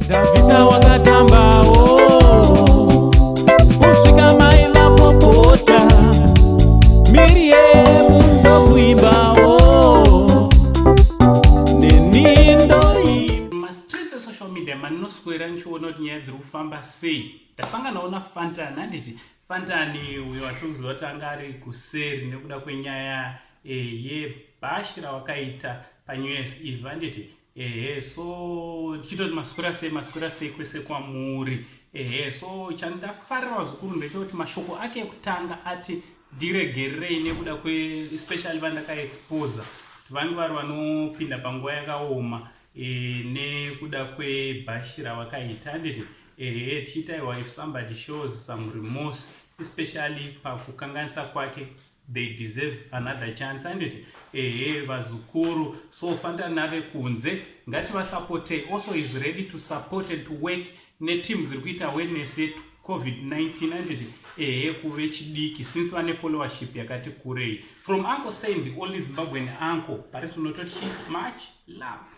Davita wakatambao kusvika maila popota Miriam ndokuimbao nenindoimba. Streets e social media manoswera nchiona kuti nyaya dziri kufamba sei. Ndasanganawo naFantani handiti Fantani uyo watikuziva kuti anga ari kuseri nekuda kwenyaya yebhashi rawakaita paNew Year's Eve handiti so tichitoti maswera sei kwese kwamuri so chandafarira zvikuru ndechekuti mashoko ake ekutanga ati ndiregererei nekuda especially vandakaexposa kuti vanhu vari vanopinda panguva yakaoma nekuda kwebhashi ravakaita handiti tichitaiwa if somebody shows some remorse especially pakukanganisa kwake they deserve another chance handiti vazukuru so Fantani nave kunze ngativasupportei also is ready to support and to work neteam dziri kuita awareness yeCovid-19 handiti kuve chidiki since vane followership yakati kurei from Uncle saying the only Zimbabwean uncle pari tinototi much love.